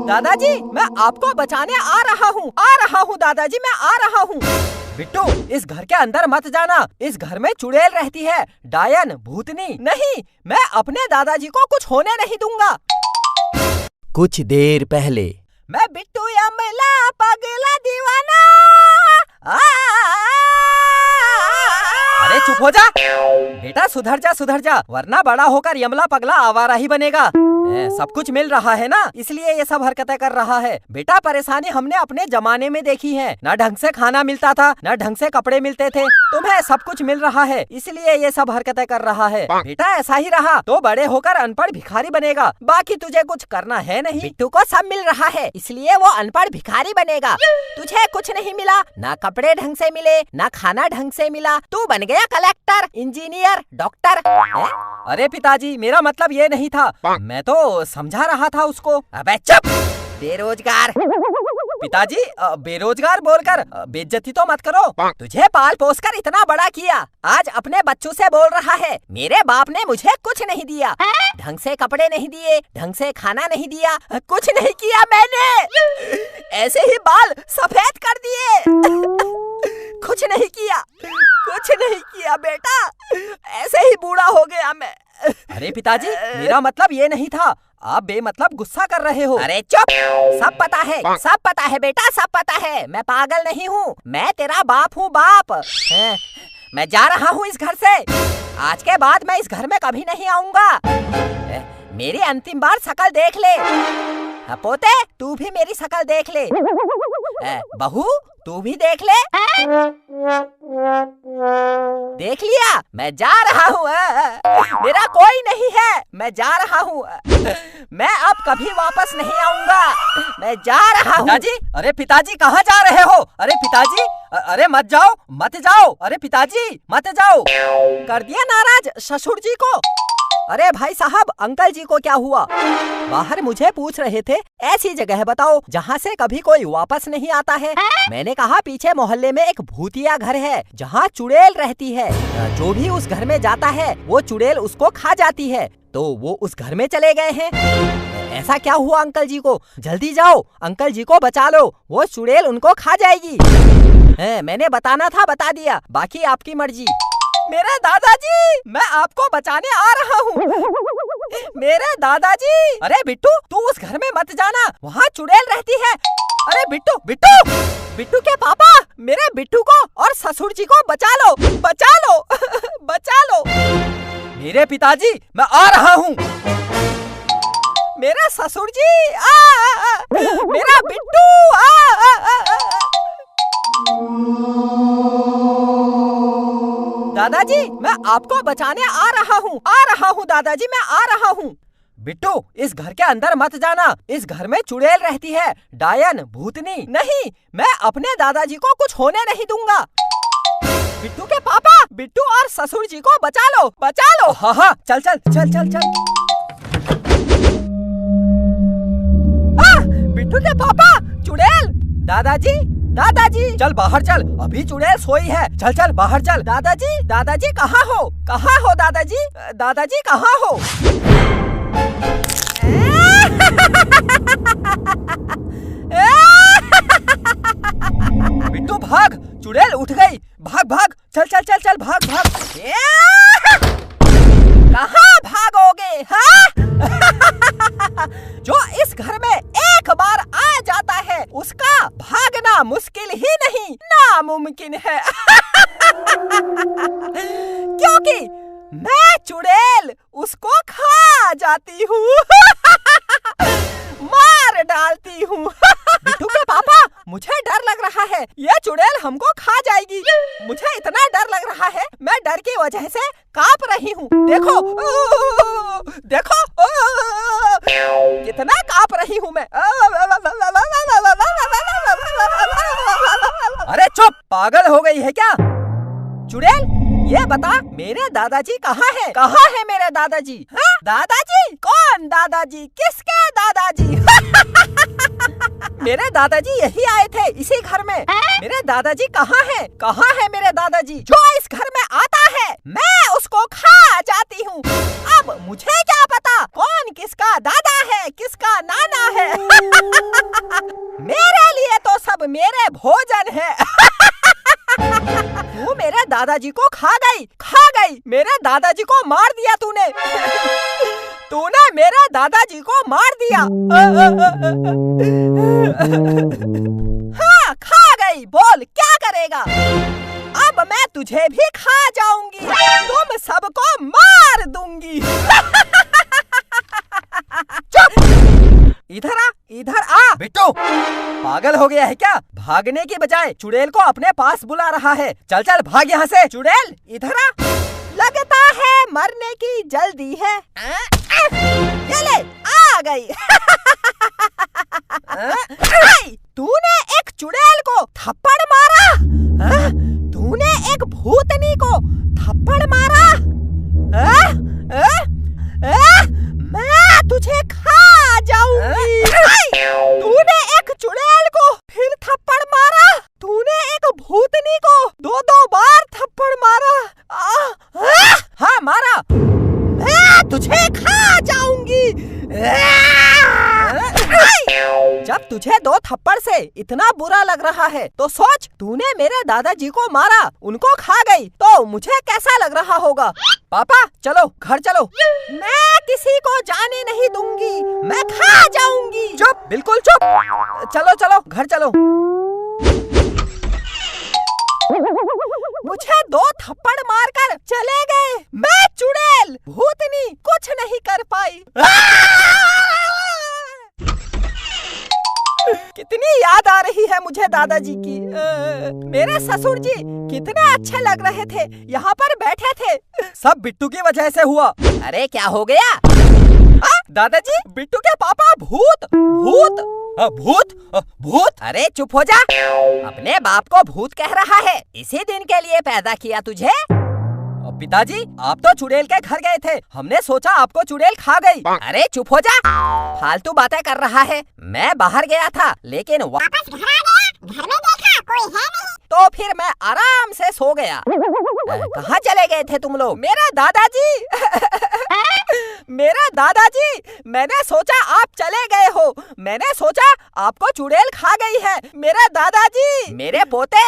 दादाजी, मैं आपको बचाने आ रहा हूँ दादाजी, मैं आ रहा हूँ। बिट्टू, इस घर के अंदर मत जाना, इस घर में चुड़ैल रहती है, डायन, भूतनी। नहीं, मैं अपने दादाजी को कुछ होने नहीं दूंगा। कुछ देर पहले। मैं बिट्टू यमला पगला दीवाना। अरे चुप हो जा बेटा, सुधर जा, वरना बड़ा होकर यमला पगला आवारा ही बनेगा। सब कुछ मिल रहा है ना, इसलिए ये सब हरकतें कर रहा है। बेटा, परेशानी हमने अपने जमाने में देखी है, न ढंग से खाना मिलता था, न ढंग से कपड़े मिलते थे। तुम्हें सब कुछ मिल रहा है, इसलिए ये सब हरकतें कर रहा है। बेटा, ऐसा ही रहा तो बड़े होकर अनपढ़ भिखारी बनेगा, बाकी तुझे कुछ करना है नहीं। बिट्टू को सब मिल रहा है, इसलिए वो अनपढ़ भिखारी बनेगा। तुझे कुछ नहीं मिला, ना कपड़े ढंग से मिले, ना खाना ढंग से मिला, तू बन गया कलेक्टर, इंजीनियर, डॉक्टर। अरे पिताजी, मेरा मतलब ये नहीं था, मैं तो समझा रहा था उसको। अबे चुप, बेरोजगार। पिताजी, बेरोजगार बोलकर बेइज्जती तो मत करो। तुझे पाल पोस कर इतना बड़ा किया, आज अपने बच्चों से बोल रहा है मेरे बाप ने मुझे कुछ नहीं दिया, ढंग से कपड़े नहीं दिए, ढंग से खाना नहीं दिया, कुछ नहीं किया मैंने, ऐसे ही बाल सफेद कर दिए। कुछ नहीं किया बेटा, ऐसे ही बूढ़ा हो गया मैं। अरे पिताजी, मेरा मतलब ये नहीं था, आप बेमतलब गुस्सा कर रहे हो। अरे चुप, सब पता है बेटा, सब पता है, मैं पागल नहीं हूँ, मैं तेरा बाप हूँ, बाप। मैं जा रहा हूँ इस घर से, आज के बाद मैं इस घर में कभी नहीं आऊंगा। मेरी अंतिम बार शकल देख ले। पोते, तू भी मेरी शकल देख ले। बहू, तू भी देख ले। देख लिया, मैं जा रहा हूँ, मेरा कोई नहीं है, मैं जा रहा हूँ, मैं अब कभी वापस नहीं आऊंगा, मैं जा रहा हूँ। पिताजी, अरे पिताजी कहाँ जा रहे हो? अरे पिताजी, अरे मत जाओ, अरे पिताजी मत जाओ। कर दिया नाराज ससुर जी को। अरे भाई साहब, अंकल जी को क्या हुआ? बाहर मुझे पूछ रहे थे, ऐसी जगह बताओ जहाँ से कभी कोई वापस नहीं आता है। मैंने कहा पीछे मोहल्ले में एक भूतिया घर है जहाँ चुड़ैल रहती है, जो भी उस घर में जाता है वो चुड़ैल उसको खा जाती है, तो वो उस घर में चले गए हैं। ऐसा क्या हुआ अंकल जी को? जल्दी जाओ, अंकल जी को बचा लो, वो चुड़ैल उनको खा जाएगी। मैंने बताना था, बता दिया, बाकी आपकी मर्जी। मेरे दादाजी, मैं आपको बचाने आ रहा हूँ। मेरे दादाजी। अरे बिट्टू, तू उस घर में मत जाना, वहाँ चुड़ैल रहती है। अरे बिट्टू के पापा, मेरे बिट्टू को और ससुर जी को बचा लो। बचा लो। मेरे पिताजी, मैं आ रहा हूँ। मेरे ससुर जी, मेरा बिट्टू। दादाजी, मैं आपको बचाने आ रहा हूँ दादाजी, मैं आ रहा हूँ। बिट्टू, इस घर के अंदर मत जाना, इस घर में चुड़ैल रहती है, डायन, भूतनी। नहीं, मैं अपने दादाजी को कुछ होने नहीं दूंगा। बिट्टू के पापा, बिट्टू और ससुर जी को बचा लो। हाँ, चल। बिट्टू के पापा, चुड़ैल। दादाजी, चल बाहर चल, अभी चुड़ैल सोई है, चल बाहर चल। दादाजी कहाँ हो दादाजी कहाँ हो? बिट्टू भाग, चुड़ैल उठ गई, भाग, चल भाग। कहाँ भागोगे, हाँ? जो इस घर में एक बार आ जाता है, उसका भागना मुश्किल ही नहीं, नामुमकिन है। क्योंकि मैं चुड़ैल उसको खा जाती हूँ। मार डालती हूँ। बिट्टू के पापा, मुझे डर लग रहा है, ये चुड़ैल हमको खा जाएगी। मुझे इतना डर लग रहा है, मैं डर की वजह से कांप रही हूँ। देखो, कितना कांप रही हूँ मैं। अरे चुप, पागल हो गई है क्या? चुड़ैल, ये बता, मेरे दादाजी कहाँ है मेरे दादाजी? हाँ? दादाजी? कौन दादाजी? किसके दादाजी? मेरे दादाजी यही आए थे इसी घर में। मेरे दादाजी कहाँ हैं? कहाँ है मेरे दादाजी? जो इस घर में आता है मैं उसको खा जाती हूँ। अब मुझे क्या पता कौन किसका दादा है किसका नाना है। मेरे लिए तो सब मेरे भोजन है। तू मेरे दादाजी को खा गई। मेरे दादाजी को मार दिया तूने। तूने मेरे दादाजी को मार दिया। हाँ खा गई। बोल क्या करेगा? अब मैं तुझे भी खा जाऊंगी। तुम सबको मार दूंगी। चुप! इधर आ। बिट्टू पागल हो गया है क्या? भागने की बजाय चुड़ैल को अपने पास बुला रहा है। चल भाग यहाँ से। चुड़ैल इधर आ। लगता है मरने की जल्दी है। ये ले आ गई। तूने एक चुड़ैल को थप्पड़ मारा? तूने एक भूतनी को थप्पड़ मारा? मैं तुझे खा जाऊंगी। तूने एक चुड़ैल को फिर थप्पड़ मारा? तूने एक भूतनी को दो बार थप्पड़ मारा? हाँ मारा। मैं तुझे खा जाऊंगी। जब तुझे 2 थप्पड़ से इतना बुरा लग रहा है तो सोच, तूने मेरे दादाजी को मारा, उनको खा गई, तो मुझे कैसा लग रहा होगा? पापा चलो घर चलो। मैं किसी को जाने नहीं दूंगी। मैं खा जाऊंगी। चुप, बिल्कुल चुप। चलो घर चलो। मुझे 2 थप्पड़ मारकर चले गए। मैं चुड़ैल भूतनी कुछ नहीं कर पाई। कितनी याद आ रही है मुझे दादाजी की। मेरे ससुर जी कितने अच्छे लग रहे थे, यहाँ पर बैठे थे। सब बिट्टू की वजह से हुआ। अरे क्या हो गया? दादाजी बिट्टू के पापा भूत। अरे चुप हो जा। अपने बाप को भूत कह रहा है? इसी दिन के लिए पैदा किया तुझे। पिताजी आप तो चुड़ैल के घर गए थे, हमने सोचा आपको चुड़ैल खा गई। अरे चुप हो जा, फालतू बातें कर रहा है। मैं बाहर गया था लेकिन वापस घर आ गया। घर में देखा कोई है नहीं, तो फिर मैं आराम से सो गया। कहाँ चले गए थे तुम लोग? मेरा दादाजी मैंने सोचा आप चले गए हो। मैंने सोचा आपको चुड़ैल खा गई है। मेरे दादाजी, मेरे पोते।